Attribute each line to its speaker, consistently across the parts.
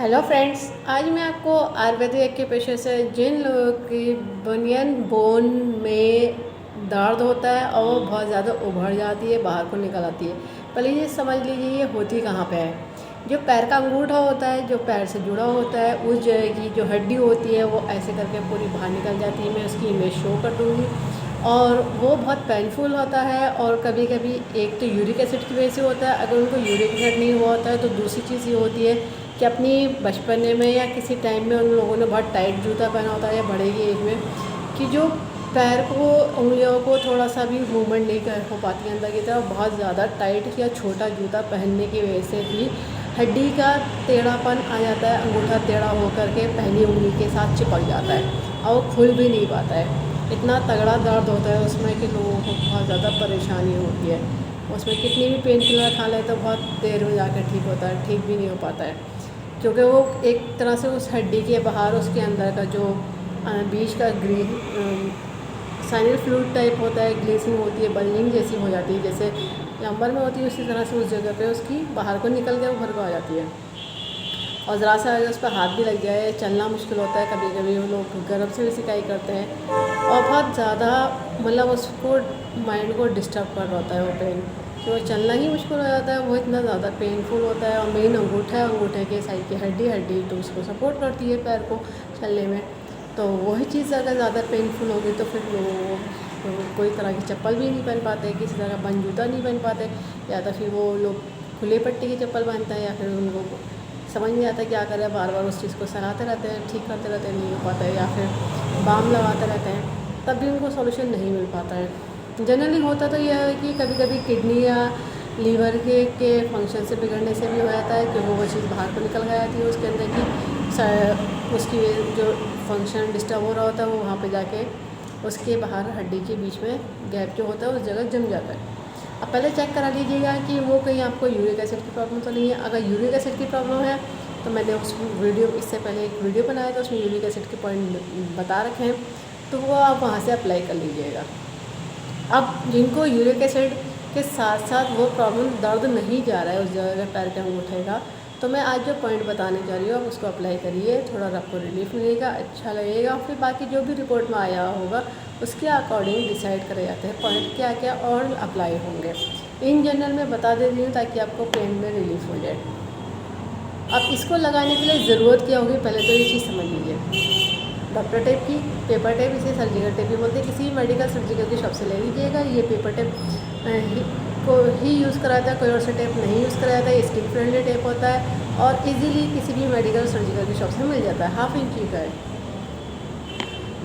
Speaker 1: Hello friends, आज मैं आपको आयुर्वेदिक एक्यूप्रेशर से जिन लोगों की बनियन बोन में दर्द होता है और वो बहुत ज़्यादा उभर जाती है, बाहर को निकल आती है। पहले ये समझ लीजिए ये होती कहाँ पे है। जो पैर का अंगूठा होता है, जो पैर से जुड़ा होता है, उस जगह की जो हड्डी होती है वो ऐसे करके पूरी बाहर निकल जाती है। मैं उसकी इमेज शो कर दूँगी और वो बहुत पेनफुल होता है। और कभी कभी एक तो यूरिक एसिड की वजह से होता है। अगर उनको यूरिक एसिड नहीं हुआ होता है तो दूसरी चीज़ ये होती है कि अपनी बचपने में या किसी टाइम में उन लोगों ने बहुत टाइट जूता पहना होता है या बड़े की एज में, कि जो पैर को उंगलियों को थोड़ा सा भी मूवमेंट नहीं कर हो पाती है अंदर की तरफ, बहुत ज़्यादा टाइट या छोटा जूता पहनने की वजह से भी हड्डी का टेढ़ापन आ जाता है। अंगूठा टेढ़ा होकर के पहली उंगली के साथ चिपक जाता है और वो खुल भी नहीं पाता है। इतना तगड़ा दर्द होता है उसमें कि लोगों को बहुत ज़्यादा परेशानी होती है। उसमें कितनी भी पेन किलर खा लें तो बहुत देर में जाकर ठीक होता है, ठीक भी नहीं हो पाता है, क्योंकि वो एक तरह से उस हड्डी के बाहर उसके अंदर का जो बीच का साइनल फ्लूइड टाइप होता है, ग्लेसिंग होती है, बल्जिंग जैसी हो जाती है, जैसे नंबर में होती है उसी तरह से उस जगह पे उसकी बाहर को निकल के उभर को आ जाती है। और ज़रा सा अगर उस पर हाथ भी लग जाए, चलना मुश्किल होता है। कभी कभी वो लोग गर्म से भी सिकाई करते हैं और बहुत ज़्यादा मतलब उसको माइंड को डिस्टर्ब कर रहा होता है वो पेन, कि वो चलना ही मुश्किल हो जाता है। वो इतना ज़्यादा पेनफुल होता है। और मेन अंगूठा है, अंगूठे के साइड की हड्डी तो उसको सपोर्ट करती है पैर को चलने में। तो वही चीज़ अगर ज़्यादा पेनफुल होगी तो फिर वो कोई तरह की चप्पल भी नहीं पहन पाते, किसी तरह का बंद जूता नहीं पहन पाते, या तो फिर वो लोग खुले पट्टी की चप्पल पहनते हैं, या फिर उनको समझ नहीं आता क्या करें, बार बार उस चीज़ को सराहते रहते हैं, ठीक करते रहते हैं, नहीं हो पाता है, या फिर बाम लगाते रहते हैं, तब भी उनको सॉल्यूशन नहीं मिल पाता है। जनरली होता तो यह है कि कभी कभी किडनी या लीवर के फंक्शन से बिगड़ने से भी हो जाता है, क्योंकि वो चीज़ बाहर को निकल जाती है उसके अंदर की उसकी जो फंक्शन डिस्टर्ब हो रहा होता है वो वहाँ पे जाके उसके बाहर हड्डी के बीच में गैप जो होता है उस जगह जम जाता है। अब पहले चेक करा लीजिएगा कि वो कहीं आपको यूरिक एसिड की प्रॉब्लम तो नहीं है। अगर यूरिक एसिड की प्रॉब्लम है तो मैंने उस वीडियो इससे पहले एक वीडियो बनाया था, उसमें यूरिक एसिड के पॉइंट बता रखे हैं, तो वो आप वहाँ से अप्लाई कर लीजिएगा। अब जिनको यूरिक एसिड के साथ साथ वो प्रॉब्लम दर्द नहीं जा रहा है उस जगह पैर के अंगूठे का, तो मैं आज जो पॉइंट बताने जा रही हूँ आप उसको अप्लाई करिए, थोड़ा आपको रिलीफ मिलेगा, अच्छा लगेगा। फिर बाकी जो भी रिपोर्ट में आया होगा उसके अकॉर्डिंग डिसाइड करे जाते हैं पॉइंट क्या क्या और अप्लाई होंगे। इन जनरल में बता दे रही हूँ ताकि आपको पेन में रिलीफ हो जाए। अब इसको लगाने के लिए ज़रूरत क्या होगी, पहले तो ये चीज़ समझ लीजिए। डॉक्टर टेप की, पेपर टेप, इसे सर्जिकल टेप भी बोलते हैं, किसी भी मेडिकल सर्जिकल की शॉप से ले लीजिएगा। ये पेपर टेप को ही यूज़ कराता है, कोई और सा टेप नहीं यूज़ कराता है। स्किन फ्रेंडली टेप होता है और इजीली किसी भी मेडिकल सर्जिकल की शॉप से मिल जाता है, 1/2 इंची का है।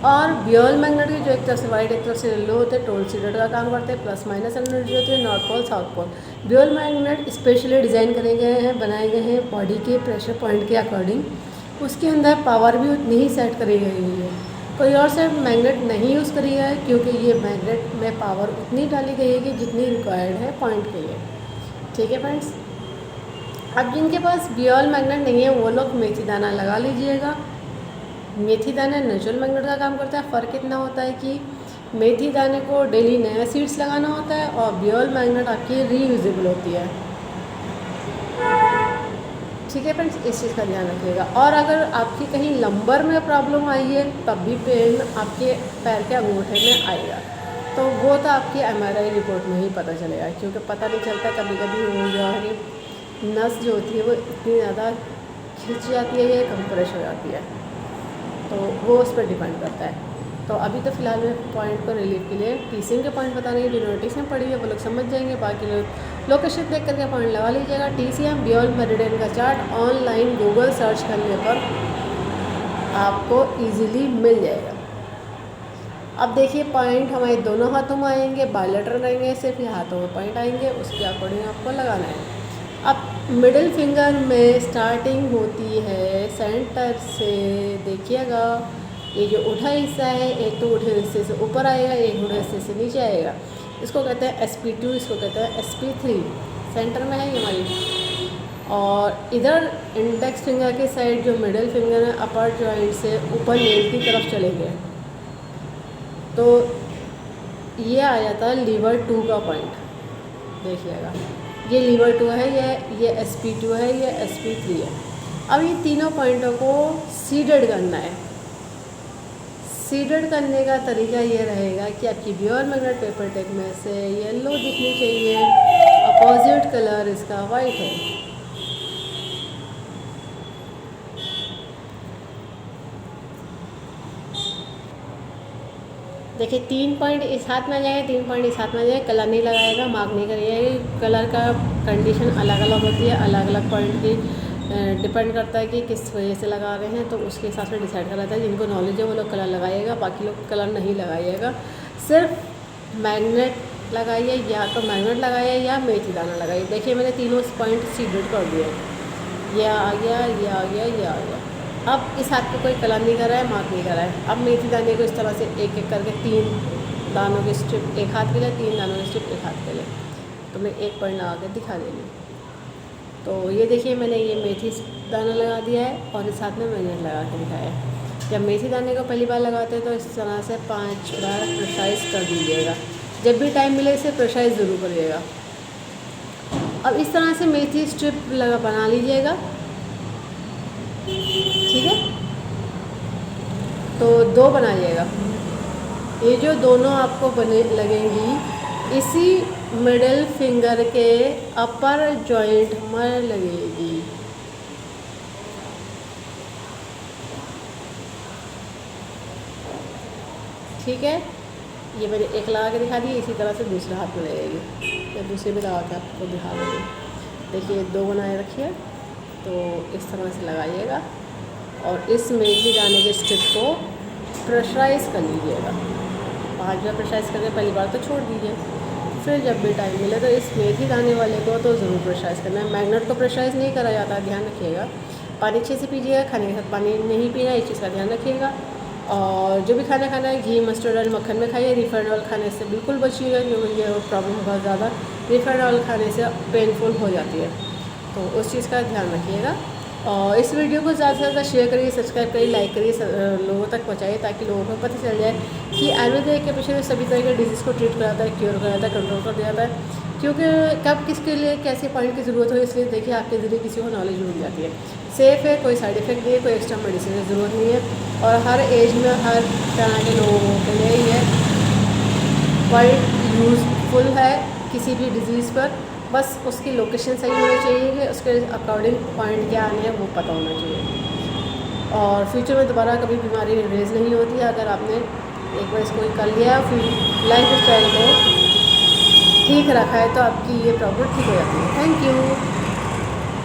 Speaker 1: और ब्यूल मैग्नेट की जो एक तरफ से वाइट एक तरफ से येलो होते हैं, टोलसीडेट का काम करते हैं, प्लस माइनस एनर्जी होती है, नॉर्थ पोल साउथ पोल। ब्यूल मैग्नेट स्पेशली डिज़ाइन करे गए हैं, बनाए गए हैं बॉडी के प्रेशर पॉइंट के अकॉर्डिंग। उसके अंदर पावर भी उतनी ही सेट करी गई है, कोई और से मैग्नेट नहीं यूज़ करी है, क्योंकि ये मैग्नेट में पावर उतनी डाली गई है कि जितनी रिक्वायर्ड है पॉइंट के लिए। ठीक है फ्रेंड्स, अब जिनके पास ब्यूल मैग्नेट नहीं है वो लोग मेथी दाना लगा लीजिएगा। मेथी दाना नेचुरल मैग्नेट का काम करता है। फ़र्क इतना होता है कि मेथी दाने को डेली नया सीड्स लगाना होता है और ब्यूल मैग्नेट आपकी रीयूजेबल होती है। ठीक है फ्रेंड्स, इस चीज़ का ध्यान रखिएगा। और अगर आपकी कहीं लंबर में प्रॉब्लम आई है तब भी पेन आपके पैर के अंगूठे में आएगा, तो वो तो आपकी MRI रिपोर्ट में ही पता चलेगा, क्योंकि पता नहीं चलता। कभी कभी वो जो है नस जो होती है वो इतनी ज़्यादा खिंच जाती है या कंप्रेस हो जाती है, तो वो उस पर डिपेंड करता है। तो अभी तो फ़िलहाल मैं पॉइंट को रिलीफ के लिए TCM के पॉइंट बता रही हूँ, जो नोटिस में पड़ी है वो लोग समझ जाएंगे। बाकी लोग लोकेशन देख करके पॉइंट लगा लीजिएगा। TCM ब्यूल मेरिडियन का चार्ट ऑनलाइन गूगल सर्च करने पर आपको ईजिली मिल जाएगा। अब देखिए पॉइंट हमारे दोनों हाथों में आएंगे, बायलेटरल रहेंगे, सिर्फ ये हाथों में पॉइंट आएंगे, उसके अकॉर्डिंग आपको लगाना है। अब मिडिल फिंगर में स्टार्टिंग होती है सेंटर से, देखिएगा ये जो उठा हिस्सा है, एक तो उठे हिस्से से ऊपर आएगा, एक उठे हिस्से से नीचे आएगा। इसको कहते हैं SP2, इसको कहते हैं SP3। सेंटर में है ये हमारी। और इधर इंडेक्स फिंगर के साइड जो मिडिल फिंगर है अपर जॉइंट से ऊपर नेल की तरफ चले गए, तो ये आ जाता है लीवर 2 का पॉइंट। देखिएगा ये लीवर 2 है, ये SP2 है, ये SP3 है। अब ये तीनों पॉइंटों को सीडेड करना है। सीडेड करने का तरीका ये रहेगा कि आपकी ब्योर मैग्नेट पेपर टेप में से येलो दिखनी चाहिए, अपोजिट कलर इसका वाइट है। देखिए 3 पॉइंट इस हाथ में आ जाएंगे, 3 पॉइंट इस हाथ में आ जाएंगे। कलर नहीं लगाएगा, मार्क नहीं करिएगा। कलर का कंडीशन अलग अलग होती है, अलग अलग पॉइंट की डिपेंड करता है कि किस वजह से लगा रहे हैं, तो उसके हिसाब से डिसाइड कर रहता है। जिनको नॉलेज है वो लोग कलर लगाइएगा, बाकी लोग कलर नहीं लगाइएगा। सिर्फ मैग्नेट लगाइए, या तो मैग्नेट लगाइए या मेथी दाना लगाइए। देखिए मैंने तीनों पॉइंट सीडेड कर दिए, ये आ गया, ये आ गया, ये आ गया। अब इस हाथ पे कोई कलर नहीं कर रहा है, मार्क नहीं कर रहा है। अब मेथी दाने को इस तरह से एक एक करके 3 दानों की स्ट्रिप एक हाथ के लिए, 3 दानों की स्ट्रिप एक हाथ के लिए, तो मैं एक पॉइंट लगा के दिखा देंगे। तो ये देखिए मैंने ये मेथी दाना लगा दिया है और इस हाथ में मैंने लगा के दिखाया है। जब मेथी दाने को पहली बार लगाते हैं तो इस तरह से 5 बार प्रेशराइज कर दीजिएगा। जब भी टाइम मिले इसे प्रेशराइज ज़रूर करिएगा। अब इस तरह से मेथी स्ट्रिप लगा बना लीजिएगा, ठीक है। तो 2 बनाइएगा। ये जो दोनों आपको बने लगेंगी इसी मिडिल फिंगर के अपर जॉइंट में लगेगी। ठीक है, ये मैंने एक लगा के दिखा दी, इसी तरह से दूसरे हाथ में लगेगी। या दूसरे में लगा के आपको दिखा दूँगी। देखिए 2 बनाए रखिए, तो इस तरह से लगाइएगा और इस मेथी दाने के स्ट्रिप को प्रेशराइज़ कर लीजिएगा। 5 बार प्रेशराइज़ करके पहली बार तो छोड़ दीजिए, फिर जब भी टाइम मिले तो इस मेथी दाने वाले को तो ज़रूर प्रेशराइज़ करना है। मैग्नेट को प्रेशराइज़ नहीं करा जाता, ध्यान रखिएगा। पानी अच्छे से पीजिएगा, खाने के साथ पानी नहीं पीना, इस चीज़ का ध्यान रखिएगा। और जो भी खाना खाना है घी, मस्टर्ड ऑयल, मक्खन में खाइए। रिफाइंड ऑयल खाने से बिल्कुल बचिएगा, क्योंकि ये प्रॉब्लम बहुत ज़्यादा रिफाइंड ऑयल खाने से पेनफुल हो जाती है, तो उस चीज़ का ध्यान रखिएगा। और इस वीडियो को ज़्यादा से ज़्यादा शेयर करिए, सब्सक्राइब करिए, लाइक करिए, लोगों तक पहुँचाइए, ताकि लोगों को पता चल जाए कि आयुर्वेद के पीछे सभी तरह के डिजीज़ को ट्रीट कराता है, क्योर कराता है, कंट्रोल कर दिया जाता है। क्योंकि कब किसके लिए कैसे पॉइंट की ज़रूरत हो, इसलिए देखिए आपके ज़रिए किसी को नॉलेज मिल जाती है। सेफ़ है, कोई साइड इफ़ेक्ट नहीं है, कोई एक्स्ट्रा मेडिसिन की ज़रूरत नहीं है, और हर एज में हर तरह के लोगों के लिए ये क्वाइट यूज़फुल है किसी भी डिज़ीज़ पर। बस उसकी लोकेशन सही होनी चाहिए कि उसके अकॉर्डिंग पॉइंट क्या आने हैं वो पता होना चाहिए, और फ्यूचर में दोबारा कभी बीमारी रेज नहीं होती है अगर आपने एक बार इसको कर लिया, फिर लाइफ स्टाइल को ठीक रखा है तो आपकी ये प्रॉब्लम ठीक हो जाती है। Thank you.